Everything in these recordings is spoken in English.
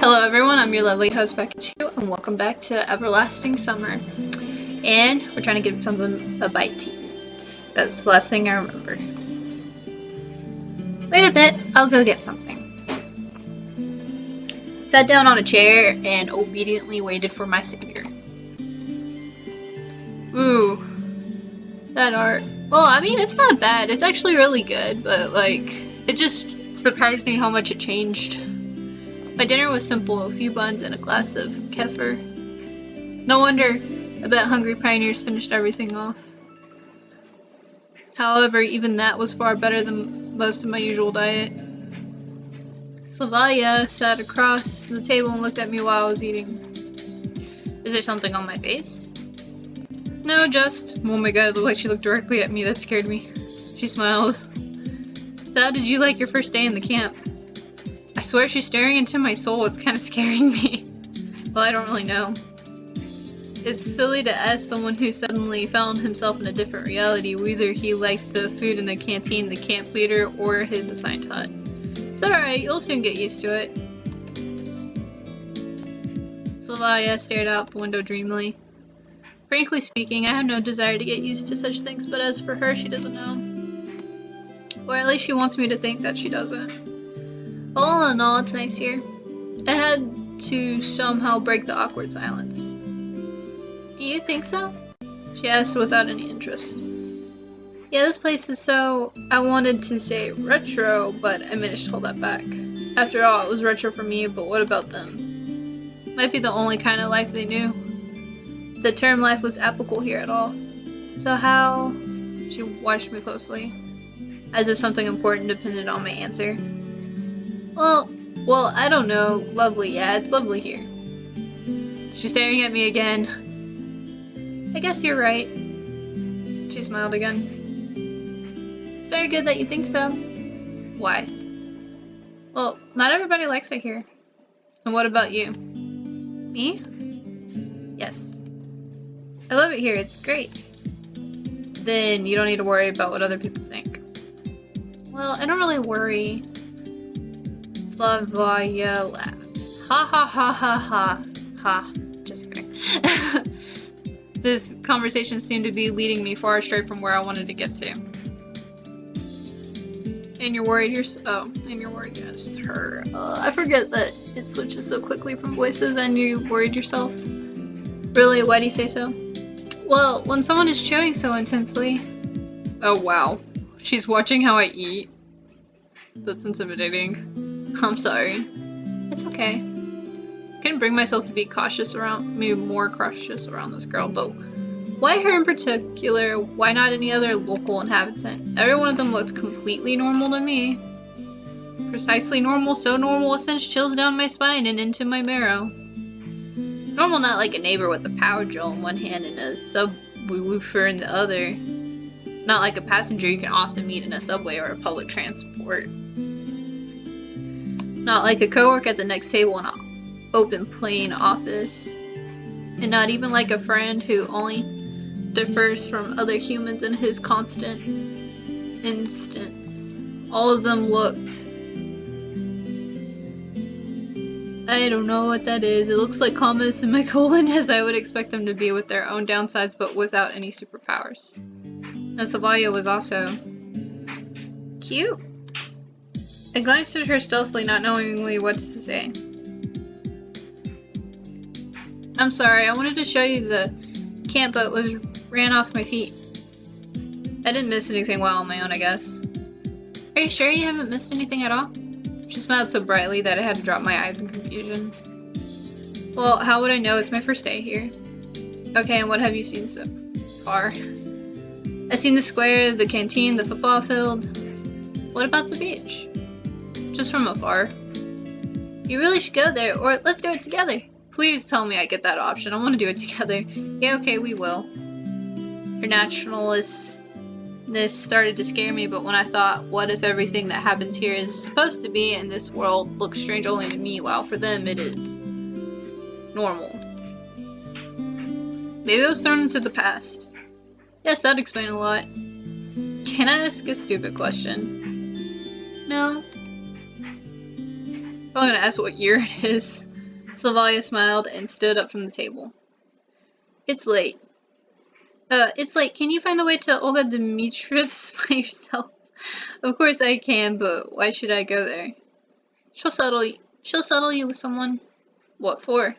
Hello everyone, I'm your lovely host Becky and welcome back to Everlasting Summer. And we're trying to give something a bite to eat. That's the last thing I remember. Wait a bit, I'll go get something. Sat down on a chair and obediently waited for my savior. Ooh, that art. Well, I mean, it's not bad. It's actually really good, but like, it just surprised me how much it changed. My dinner was simple, a few buns and a glass of kefir. No wonder, I bet hungry pioneers finished everything off. However, even that was far better than most of my usual diet. Slavia sat across the table and looked at me while I was eating. Is there something on my face? No, just... Oh my god, it looked like she looked directly at me. That scared me. She smiled. So how did you like your first day in the camp? I swear she's staring into my soul. It's kind of scaring me. Well, I don't really know. It's silly to ask someone who suddenly found himself in a different reality whether he liked the food in the canteen, the camp leader, or his assigned hut. It's alright, you'll soon get used to it. Slavia stared out the window dreamily. Frankly speaking, I have no desire to get used to such things, but as for her, she doesn't know. Or at least she wants me to think that she doesn't. All in all, it's nice here. I had to somehow break the awkward silence. Do you think so? She asked without any interest. Yeah, this place is so... I wanted to say retro, but I managed to hold that back. After all, it was retro for me, but what about them? Might be the only kind of life they knew. The term life was applicable here at all. So how... She watched me closely, as if something important depended on my answer. Well, I don't know. Lovely, yeah, it's lovely here. She's staring at me again. I guess you're right. She smiled again. It's very good that you think so. Why? Well, not everybody likes it here. And what about you? Me? Yes. I love it here, it's great. Then you don't need to worry about what other people think. Well, I don't really worry. Slavia laughed. Ha ha ha ha ha. Ha. Just kidding. This conversation seemed to be leading me far astray from where I wanted to get to. And you're worried and you're worried yes, her. I forget that it switches so quickly from voices and you worried yourself. Really? Why do you say so? Well, when someone is chewing so intensely. Oh wow. She's watching how I eat. That's intimidating. I'm sorry. It's okay. I couldn't bring myself to be more cautious around this girl, but why her in particular? Why not any other local inhabitant? Every one of them looked completely normal to me. Precisely normal, so normal it sends chills down my spine and into my marrow. Normal, not like a neighbor with a power drill in one hand and a subwoofer in the other. Not like a passenger you can often meet in a subway or a public transport. Not like a coworker at the next table in an open plan office. And not even like a friend who only differs from other humans in his constant instance. All of them looked... I don't know what that is. It looks like commas in my colon as I would expect them to be with their own downsides but without any superpowers. And Slavia was also cute. I glanced at her stealthily, not knowingly what to say. I'm sorry, I wanted to show you the camp but ran off my feet. I didn't miss anything while on my own, I guess. Are you sure you haven't missed anything at all? She smiled so brightly that I had to drop my eyes in confusion. Well, how would I know? It's my first day here. Okay, and what have you seen so far? I've seen the square, the canteen, the football field. What about the beach? Just from afar. You really should go there, or let's do it together. Please tell me I get that option. I want to do it together. Yeah, okay, we will. Her naturalness started to scare me, but when I thought, what if everything that happens here is supposed to be in this world looks strange only to me, while for them it is normal. Maybe it was thrown into the past. Yes, that'd explain a lot. Can I ask a stupid question? No. Probably gonna ask what year it is. Sylvalia smiled and stood up from the table. It's late. Can you find the way to Olga Dimitriev's by yourself? Of course I can, but why should I go there? She'll settle you with someone. What for?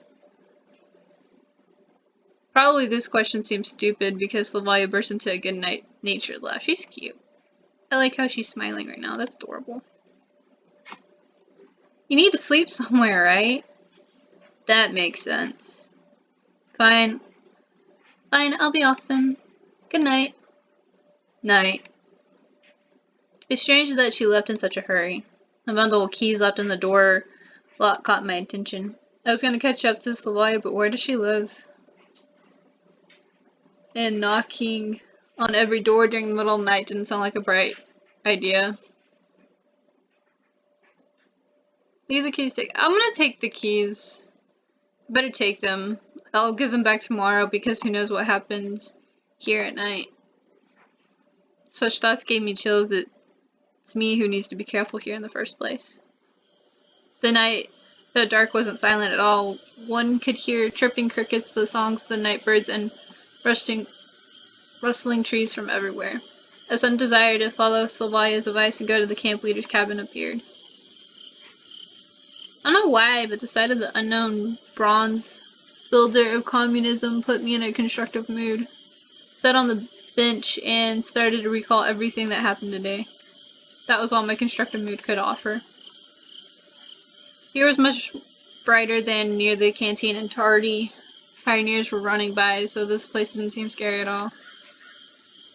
Probably this question seems stupid because Sylvalia burst into a good-natured laugh. She's cute. I like how she's smiling right now. That's adorable. You need to sleep somewhere, right? That makes sense. Fine. Fine, I'll be off then. Good night. Night. It's strange that she left in such a hurry. The bundle of keys left in the door lock caught my attention. I was gonna catch up to Sylvalia, but where does she live? And knocking on every door during the middle of the night didn't sound like a bright idea. Leave the keys. I'm gonna take the keys. Better take them. I'll give them back tomorrow because who knows what happens here at night. Such thoughts gave me chills. It's me who needs to be careful here in the first place. The dark wasn't silent at all. One could hear chirping crickets, the songs of the night birds, and rustling trees from everywhere. A sudden desire to follow Sylvia's advice and go to the camp leader's cabin appeared. I don't know why, but the sight of the unknown bronze builder of communism put me in a constructive mood. Sat on the bench and started to recall everything that happened today. That was all my constructive mood could offer. Here was much brighter than near the canteen, and tardy pioneers were running by, so this place didn't seem scary at all.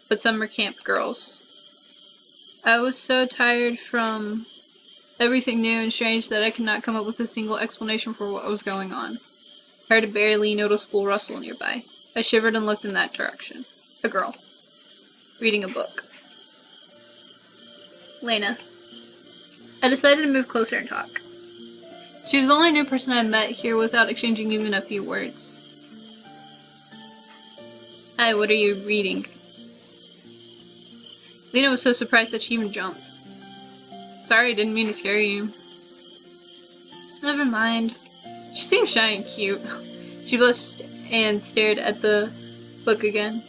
But summer camp girls. I was so tired from everything new and strange that I could not come up with a single explanation for what was going on. I heard a barely noticeable rustle nearby. I shivered and looked in that direction. A girl. Reading a book. Lena. I decided to move closer and talk. She was the only new person I met here without exchanging even a few words. Hi, what are you reading? Lena was so surprised that she even jumped. Sorry, didn't mean to scare you. Never mind. She seemed shy and cute. She blushed and stared at the book again.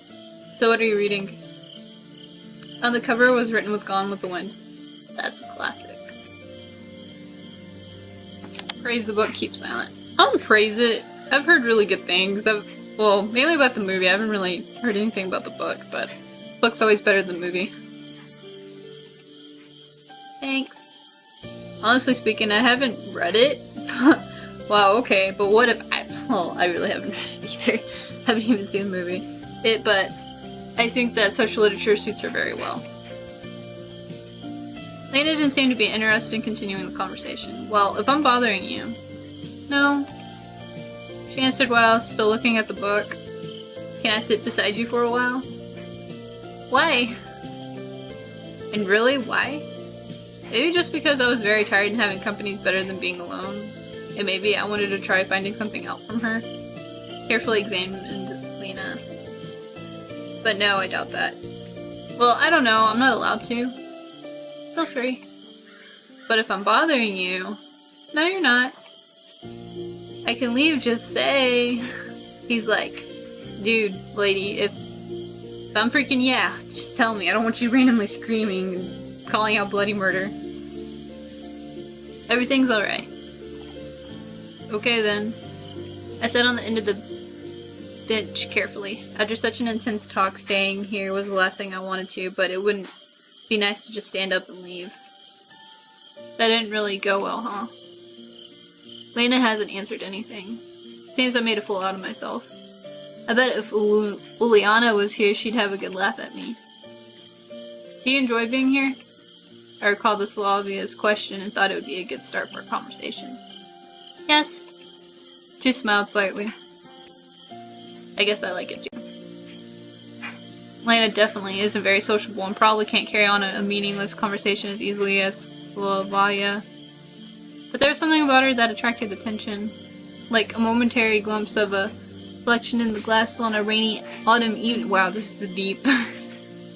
So what are you reading? On the cover was written with Gone with the Wind. That's a classic. Praise the book, keep silent. I don't praise it. I've heard really good things. Well, mainly about the movie. I haven't really heard anything about the book, but the book's always better than the movie. Thanks. Honestly speaking, I haven't read it. Wow, okay, but what if I really haven't read it either. Haven't even seen the movie. But I think that social literature suits her very well. Lena didn't seem to be interested in continuing the conversation. Well, if I'm bothering you. No. She answered while still looking at the book. Can I sit beside you for a while? Why? And really, why? Maybe just because I was very tired and having company is better than being alone. And maybe I wanted to try finding something out from her. Carefully examined Lena. But no, I doubt that. Well, I don't know. I'm not allowed to. Feel free. But if I'm bothering you... No, you're not. I can leave, just say... He's like, dude, lady, if I'm freaking yeah, just tell me. I don't want you randomly screaming and calling out bloody murder. Everything's alright. Okay then. I sat on the end of the bench carefully. After such an intense talk, staying here was the last thing I wanted to, but it wouldn't be nice to just stand up and leave. That didn't really go well, huh? Lena hasn't answered anything. Seems I made a fool out of myself. I bet if Uliana was here, she'd have a good laugh at me. Do you enjoy being here? I recalled this obvious question and thought it would be a good start for a conversation. Yes. She smiled slightly. I guess I like it too. Lena definitely isn't very sociable and probably can't carry on a meaningless conversation as easily as Sylvalia. But there was something about her that attracted attention. Like a momentary glimpse of a reflection in the glass on a rainy autumn evening. Wow, this is a deep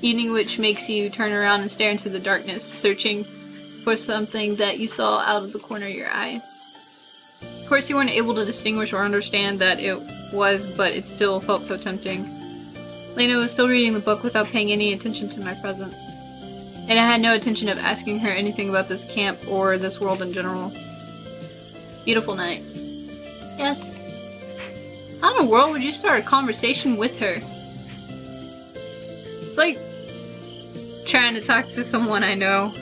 evening, which makes you turn around and stare into the darkness, searching for something that you saw out of the corner of your eye. Of course, you weren't able to distinguish or understand that it was, but it still felt so tempting. Lena was still reading the book without paying any attention to my presence. And I had no intention of asking her anything about this camp or this world in general. Beautiful night. Yes. How in the world would you start a conversation with her? It's like trying to talk to someone I know.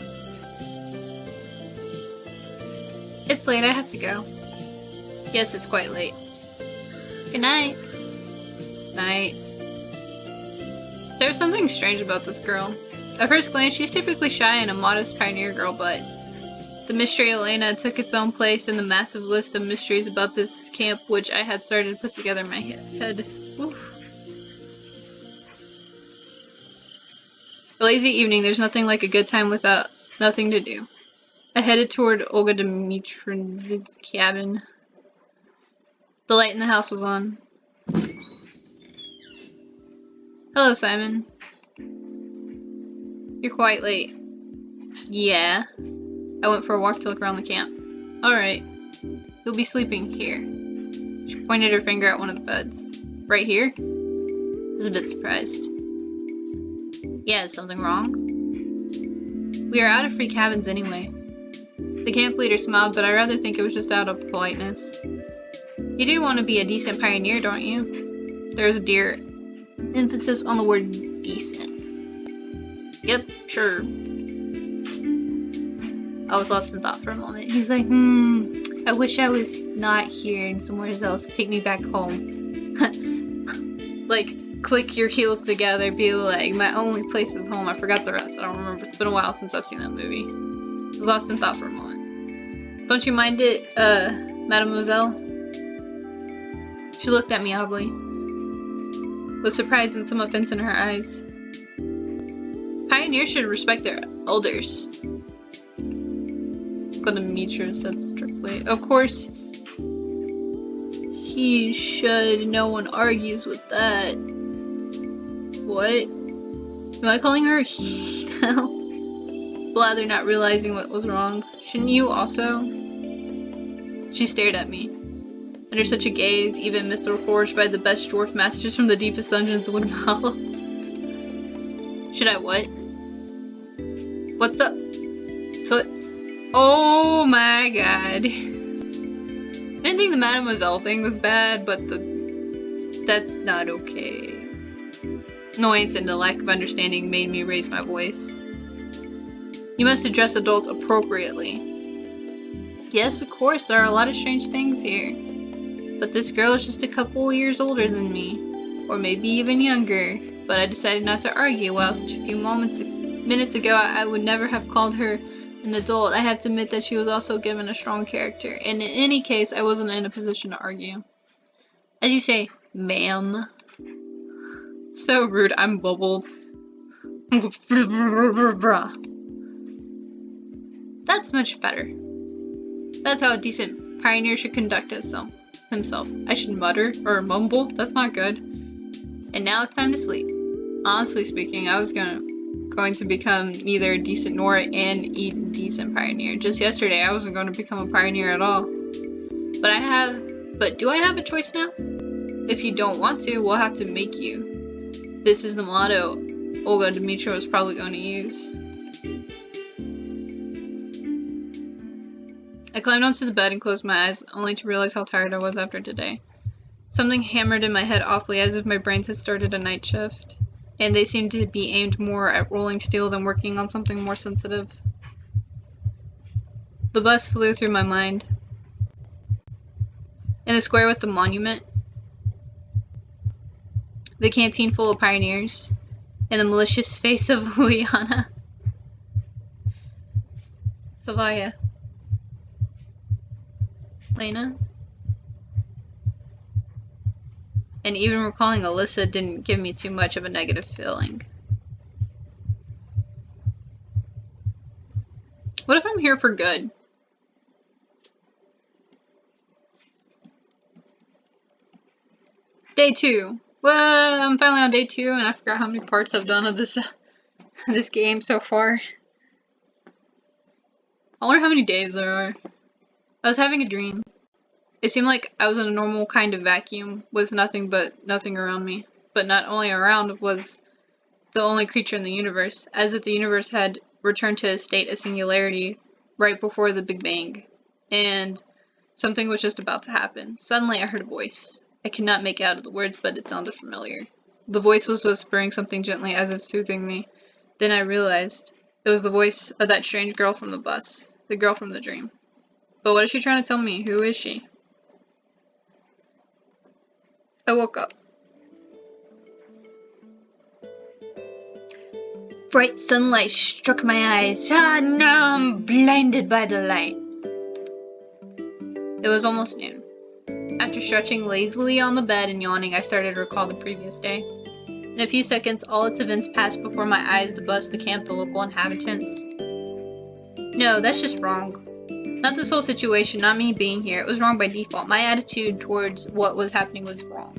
It's late, I have to go. Yes, it's quite late. Good night. Night. There's something strange about this girl. At first glance, she's typically shy and a modest pioneer girl, but the mystery Elena took its own place in the massive list of mysteries about this camp which I had started to put together in my head. Oof. A lazy evening, there's nothing like a good time without nothing to do. I headed toward Olga Dmitrievna's cabin. The light in the house was on. Hello, Simon. You're quite late. Yeah. I went for a walk to look around the camp. Alright. You'll be sleeping here. She pointed her finger at one of the beds. Right here? I was a bit surprised. Yeah, is something wrong? We are out of free cabins anyway. The camp leader smiled, but I rather think it was just out of politeness. You do want to be a decent pioneer, don't you? There was a dear emphasis on the word decent. Yep, sure. I was lost in thought for a moment. He's like, I wish I was not here and somewhere else. Take me back home. Like, click your heels together, be like, my only place is home. I forgot the rest. I don't remember. It's been a while since I've seen that movie. I was lost in thought for a moment. Don't you mind it, mademoiselle? She looked at me oddly, with surprise and some offense in her eyes. Pioneers should respect their elders. Dmitri said strictly. Of course, he should. No one argues with that. What? Am I calling her he now? Blather, not realizing what was wrong. Shouldn't you also? She stared at me. Under such a gaze, even Mithril forged by the best dwarf masters from the deepest dungeons would melt. Should I what? What's up? So it's... Oh my god. I didn't think the Mademoiselle thing was bad, but that's not okay. Annoyance and the lack of understanding made me raise my voice. You must address adults appropriately. Yes, of course, there are a lot of strange things here. But this girl is just a couple years older than me. Or maybe even younger. But I decided not to argue. While such a few minutes ago I would never have called her an adult, I have to admit that she was also given a strong character. And in any case, I wasn't in a position to argue. As you say, ma'am. So rude, I'm bubbled. That's much better. That's how a decent pioneer should conduct himself. I should mutter or mumble. That's not good. And now it's time to sleep. Honestly speaking, I was going to become neither a decent nor an indecent pioneer. Just yesterday, I wasn't going to become a pioneer at all. But do I have a choice now? If you don't want to, we'll have to make you. This is the motto Olga Dmitrieva was probably going to use. I climbed onto the bed and closed my eyes, only to realize how tired I was after today. Something hammered in my head awfully, as if my brains had started a night shift, and they seemed to be aimed more at rolling steel than working on something more sensitive. The bus flew through my mind. In the square with the monument, the canteen full of pioneers, and the malicious face of Liana. Savaya. Lena? And even recalling Alyssa didn't give me too much of a negative feeling. What if I'm here for good? Day 2. Well, I'm finally on day 2 and I forgot how many parts I've done of this this game so far. I wonder how many days there are. I was having a dream. It seemed like I was in a normal kind of vacuum with nothing but nothing around me. But not only around was the only creature in the universe, as if the universe had returned to a state of singularity right before the Big Bang. And something was just about to happen. Suddenly I heard a voice. I could not make out the words, but it sounded familiar. The voice was whispering something gently as if soothing me. Then I realized it was the voice of that strange girl from the bus, the girl from the dream. But what is she trying to tell me? Who is she? I woke up. Bright sunlight struck my eyes. Ah, now I'm blinded by the light. It was almost noon. After stretching lazily on the bed and yawning, I started to recall the previous day. In a few seconds, all its events passed before my eyes: the bus, the camp, the local inhabitants. No, that's just wrong. Not this whole situation, not me being here. It was wrong by default. My attitude towards what was happening was wrong.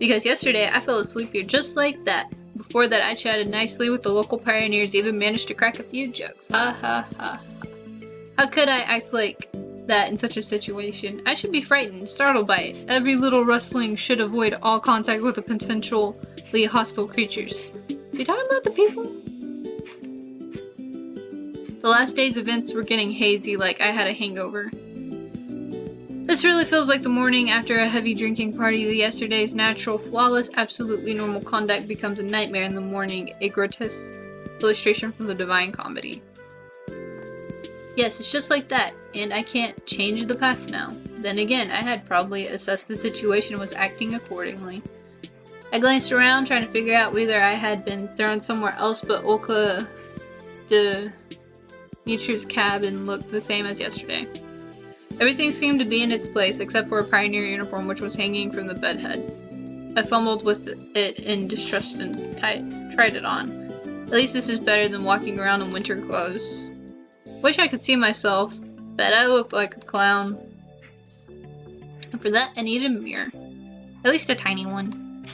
Because yesterday, I fell asleep here just like that. Before that, I chatted nicely with the local pioneers, even managed to crack a few jokes. Ha ha ha ha. How could I act like that in such a situation? I should be frightened, startled by it. Every little rustling should avoid all contact with the potentially hostile creatures. Is he talking about the people? The last day's events were getting hazy, like I had a hangover. This really feels like the morning after a heavy drinking party. Yesterday's natural, flawless, absolutely normal conduct becomes a nightmare in the morning, a grotesque illustration from the Divine Comedy. Yes, it's just like that, and I can't change the past now. Then again, I had probably assessed the situation and was acting accordingly. I glanced around, trying to figure out whether I had been thrown somewhere else, but Oka Dimitriev's cabin looked the same as yesterday. Everything seemed to be in its place, except for a pioneer uniform which was hanging from the bedhead. I fumbled with it in distrust and tried it on. At least this is better than walking around in winter clothes. Wish I could see myself, but I looked like a clown. And for that, I needed a mirror. At least a tiny one.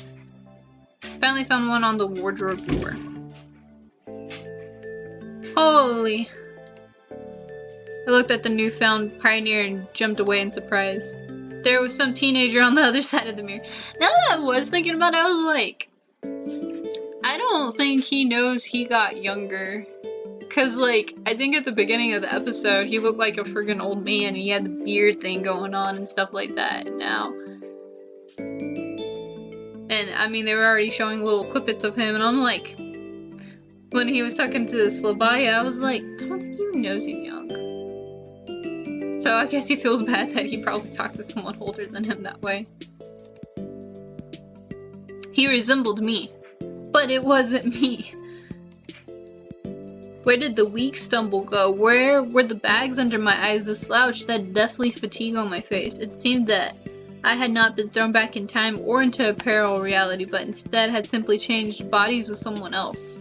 Finally found one on the wardrobe door. Holy! I looked at the newfound pioneer and jumped away in surprise. There was some teenager on the other side of the mirror. Now that I was thinking about it, I was like, I don't think he knows he got younger. Cause like, I think at the beginning of the episode, he looked like a friggin' old man and he had the beard thing going on and stuff like that. And now, and I mean, they were already showing little clippets of him and I'm like, when he was talking to Slavaya, I was like, I don't think he even knows he's young. So I guess he feels bad that he probably talked to someone older than him that way. He resembled me, but it wasn't me. Where did the weak stumble go? Where were the bags under my eyes, the slouch, that deathly fatigue on my face? It seemed that I had not been thrown back in time or into a parallel reality, but instead had simply changed bodies with someone else.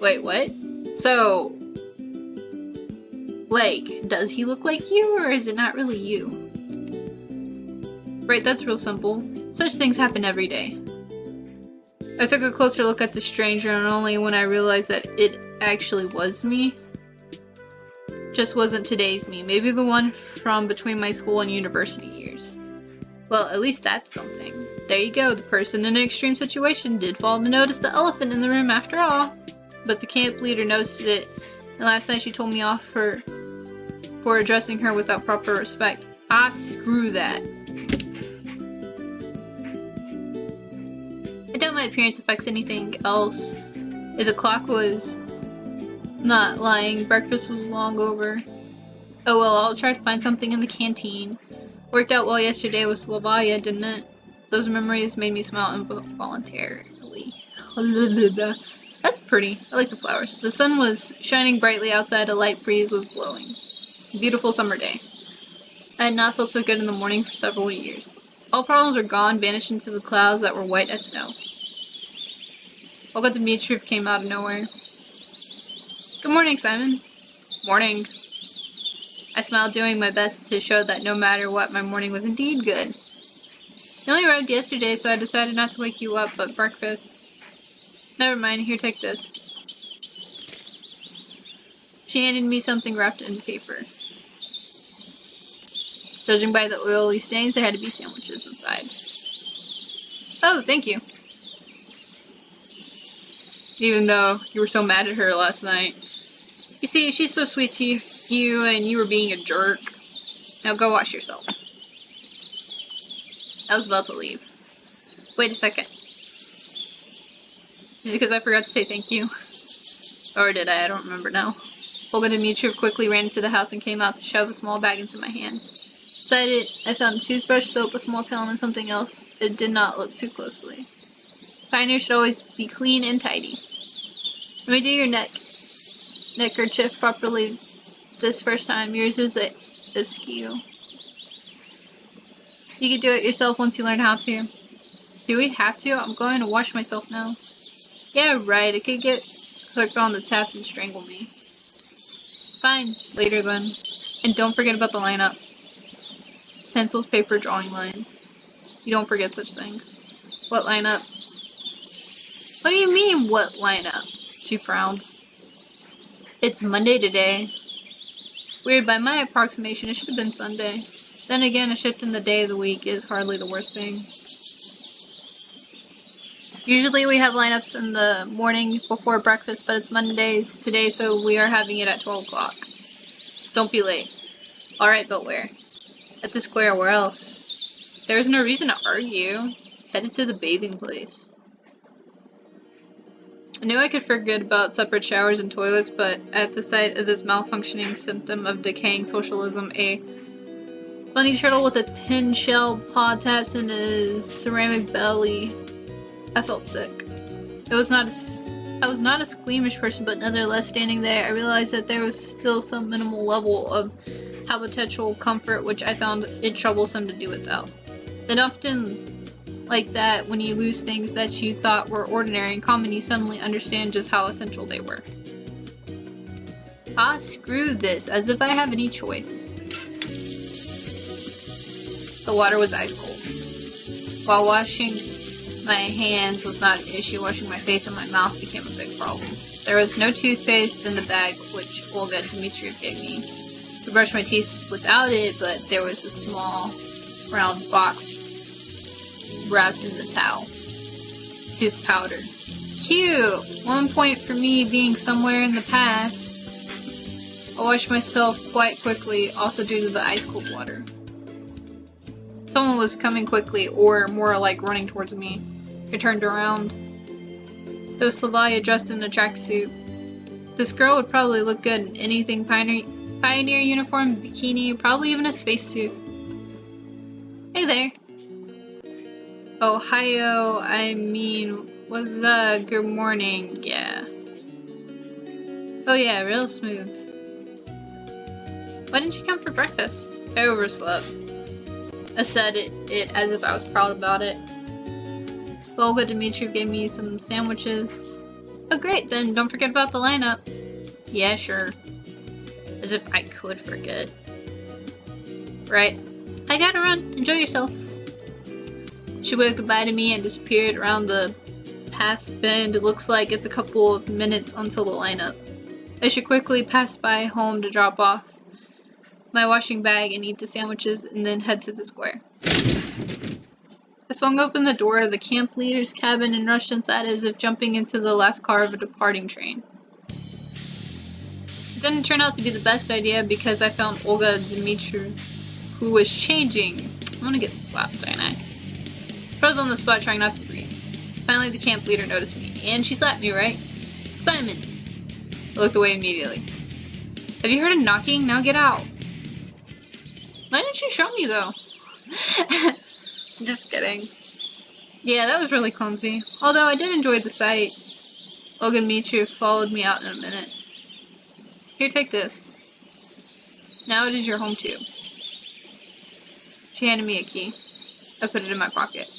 Wait, what? So, like, does he look like you, or is it not really you? Right, that's real simple. Such things happen every day. I took a closer look at the stranger, and only when I realized that it actually was me. Just wasn't today's me. Maybe the one from between my school and university years. Well, at least that's something. There you go, the person in an extreme situation did fall to notice the elephant in the room after all. But the camp leader noticed it, and last night she told me off for addressing her without proper respect. Ah, screw that. I doubt my appearance affects anything else. If the clock was not lying, breakfast was long over. Oh well, I'll try to find something in the canteen. Worked out well yesterday with Slavaya, didn't it? Those memories made me smile involuntarily. That's pretty. I like the flowers. The sun was shining brightly outside, a light breeze was blowing. A beautiful summer day. I had not felt so good in the morning for several years. All problems were gone, vanished into the clouds that were white as snow. Olga Dimitriev came out of nowhere. Good morning, Simon. Morning. I smiled, doing my best to show that no matter what, my morning was indeed good. You only arrived yesterday, so I decided not to wake you up, but breakfast... Never mind, here, take this. She handed me something wrapped in paper. Judging by the oily stains, there had to be sandwiches inside. Oh, thank you. Even though you were so mad at her last night. You see, she's so sweet to you and you were being a jerk. Now go wash yourself. I was about to leave. Wait a second. Is it because I forgot to say thank you? Or did I? I don't remember now. Olga Dmitriev quickly ran into the house and came out to shove a small bag into my hand. Inside it, I found a toothbrush, soap, a small towel, and something else. It did not look too closely. Pioneer should always be clean and tidy. Let me do your neckerchief properly this first time. Yours is askew. You can do it yourself once you learn how to. Do we have to? I'm going to wash myself now. Yeah, right. I could get hooked on the tap and strangle me. Fine. Later then. And don't forget about the lineup. Pencils, paper, drawing lines. You don't forget such things. What lineup? What do you mean, what lineup? She frowned. It's Monday today. Weird, by my approximation, it should have been Sunday. Then again, a shift in the day of the week is hardly the worst thing. Usually we have lineups in the morning before breakfast, but it's Mondays today, so we are having it at 12 o'clock. Don't be late. Alright, but where? At the square, where else? There is no reason to argue. Headed to the bathing place. I knew I could forget about separate showers and toilets, but at the sight of this malfunctioning symptom of decaying socialism, a funny turtle with a tin shell paw taps in his ceramic belly, I felt sick. I was not a squeamish person, but nonetheless, standing there, I realized that there was still some minimal level of habitual comfort which I found it troublesome to do without. And often, like that, when you lose things that you thought were ordinary and common, you suddenly understand just how essential they were. Ah, screw this, as if I have any choice. The water was ice cold. While washing my hands was not an issue, washing my face and my mouth became a big problem. There was no toothpaste in the bag which Olga Dmitriev gave me. I brushed my teeth without it, but there was a small round box wrapped in the towel. Tooth powder. Cute! 1 point for me being somewhere in the past. I washed myself quite quickly, also due to the ice cold water. Someone was coming quickly, or more like running towards me. I turned around. It was Slavia dressed in a tracksuit. This girl would probably look good in anything pioneer uniform, bikini, probably even a spacesuit. Hey there. Ohio, I mean, what's up? Good morning, yeah. Oh yeah, real smooth. Why didn't you come for breakfast? I overslept. I said it as if I was proud about it. Olga Dmitriev gave me some sandwiches. Oh great, then don't forget about the lineup. Yeah, sure. As if I could forget. Right. I gotta run. Enjoy yourself. She waved goodbye to me and disappeared around the past bend. It looks like it's a couple of minutes until the lineup. I should quickly pass by home to drop off my washing bag and eat the sandwiches and then head to the square. I swung open the door of the camp leader's cabin and rushed inside as if jumping into the last car of a departing train. It didn't turn out to be the best idea because I found Olga Dmitriev, who was changing. I'm gonna get slapped, ain't I? Froze on the spot, trying not to breathe. Finally, the camp leader noticed me, and she slapped me, right? Simon! I looked away immediately. Have you heard a knocking? Now get out. Why didn't you show me, though? Just kidding. Yeah, that was really clumsy. Although I did enjoy the sight. Olga Dmitriev followed me out in a minute. Here, take this. Now it is your home, too. She handed me a key. I put it in my pocket.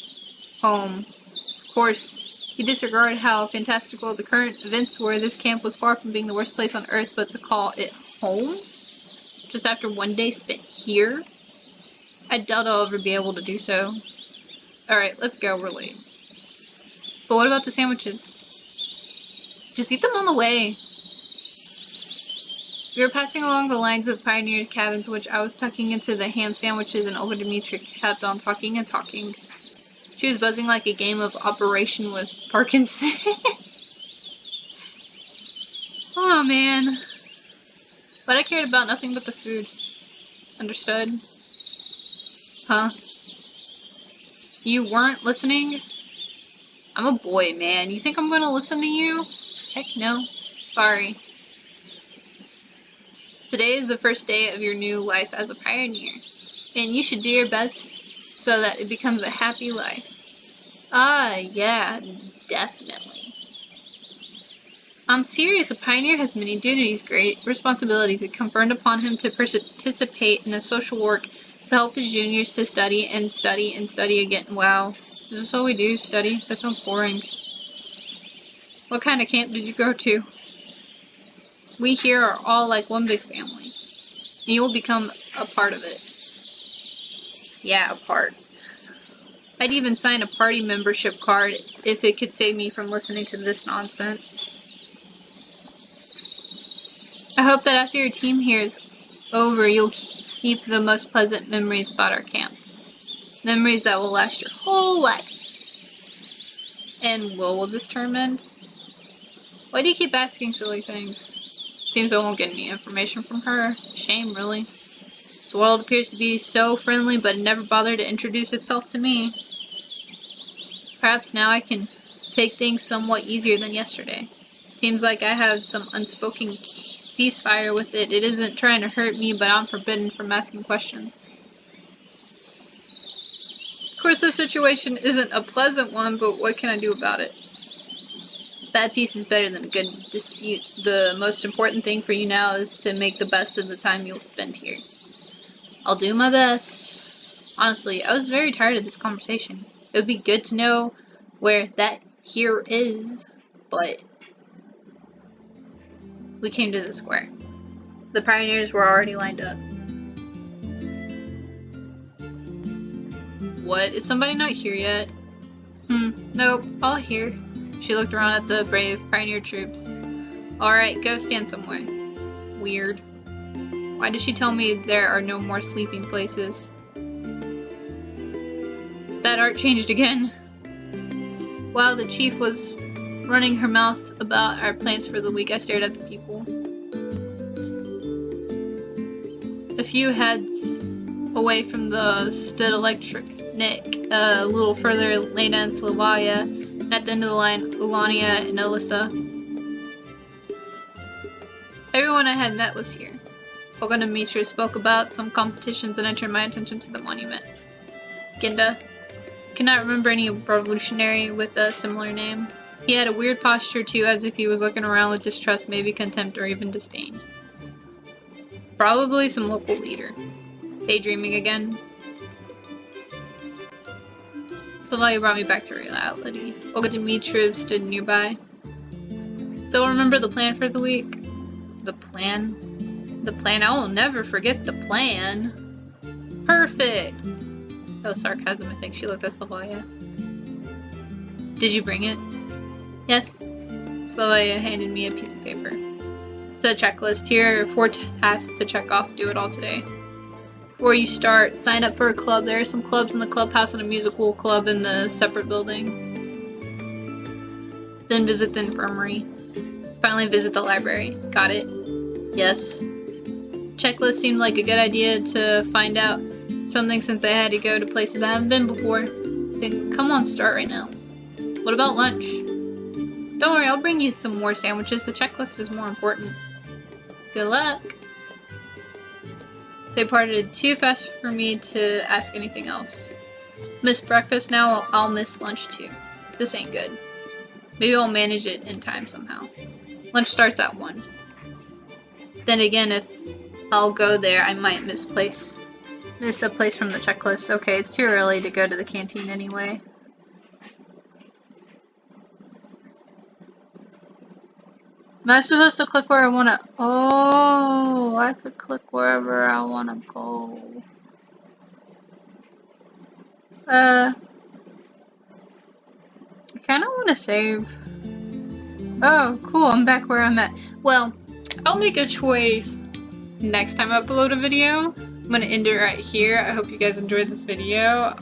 Home. Of course, he disregarded how fantastical the current events were. This camp was far from being the worst place on earth, but to call it home? Just after one day spent here? I doubt I'll ever be able to do so. Alright, let's go, we're late. But what about the sandwiches? Just eat them on the way. We were passing along the lines of pioneer cabins, which I was tucking into the ham sandwiches, and Olga Dimitri kept on talking and talking. She was buzzing like a game of Operation with Parkinson. Oh man. But I cared about nothing but the food. Understood? Huh? You weren't listening? I'm a boy, man. You think I'm gonna listen to you? Heck no. Sorry. Today is the first day of your new life as a pioneer, and you should do your best so that it becomes a happy life. Ah, yeah, definitely. I'm serious. A pioneer has many duties, great responsibilities that conferred upon him to participate in the social work to help his juniors to study and study and study again. Wow. Is this all we do? Study? That sounds boring. What kind of camp did you go to? We here are all like one big family. And you will become a part of it. Yeah, a part. I'd even sign a party membership card if it could save me from listening to this nonsense. I hope that after your team here is over, you'll keep the most pleasant memories about our camp. Memories that will last your whole life. And will this term end? Why do you keep asking silly things? Seems I won't get any information from her. Shame, really. This world appears to be so friendly, but it never bothered to introduce itself to me. Perhaps now I can take things somewhat easier than yesterday. Seems like I have some unspoken ceasefire with it. It isn't trying to hurt me, but I'm forbidden from asking questions. Of course, this situation isn't a pleasant one, but what can I do about it? Bad peace is better than a good dispute. The most important thing for you now is to make the best of the time you'll spend here. I'll do my best. Honestly, I was very tired of this conversation. It would be good to know where that here is, but we came to the square. The pioneers were already lined up. What? Is somebody not here yet? Nope, all here. She looked around at the brave pioneer troops. Alright, go stand somewhere. Weird. Why did she tell me there are no more sleeping places? That art changed again. While the chief was running her mouth about our plans for the week, I stared at the people. A few heads away from the stood Electric Nick, a little further Lena and Slavia, and at the end of the line, Ulania and Alyssa. Everyone I had met was here. Olga Dimitri spoke about some competitions and I turned my attention to the monument. Ginda. Cannot remember any revolutionary with a similar name. He had a weird posture too, as if he was looking around with distrust, maybe contempt, or even disdain. Probably some local leader. Daydreaming again. Sylvia brought me back to reality. Olga Dimitrieva stood nearby. Still remember the plan for the week? The plan? The plan? I will never forget the plan. Perfect! That was sarcasm, I think. She looked at Sylvia. Did you bring it? Yes. Sylvia handed me a piece of paper. It's a checklist. Here are 4 tasks to check off. Do it all today. Before you start, sign up for a club. There are some clubs in the clubhouse and a musical club in the separate building. Then visit the infirmary. Finally visit the library. Got it? Yes. Checklist seemed like a good idea to find out something since I had to go to places I haven't been before. Then come on, start right now. What about lunch? Don't worry, I'll bring you some more sandwiches. The checklist is more important. Good luck. They parted too fast for me to ask anything else. Miss breakfast now, I'll miss lunch too. This ain't good. Maybe I'll manage it in time somehow. Lunch starts at 1. Then again, if I'll go there, I might miss a place from the checklist. Okay, it's too early to go to the canteen anyway. Am I supposed to click where I want to? Oh, I could click wherever I want to go. I kind of want to save. Oh, cool, I'm back where I'm at. Well, I'll make a choice next time I upload a video. I'm gonna end it right here. I hope you guys enjoyed this video.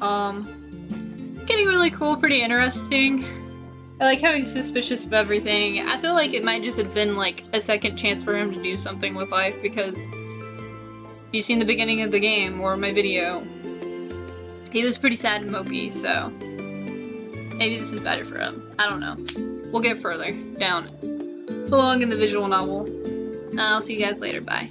It's getting really cool, pretty interesting. I like how he's suspicious of everything. I feel like it might just have been like a second chance for him to do something with life, because if you've seen the beginning of the game or my video, he was pretty sad and mopey, so maybe this is better for him. I don't know. We'll get further down along in the visual novel. I'll see you guys later. Bye.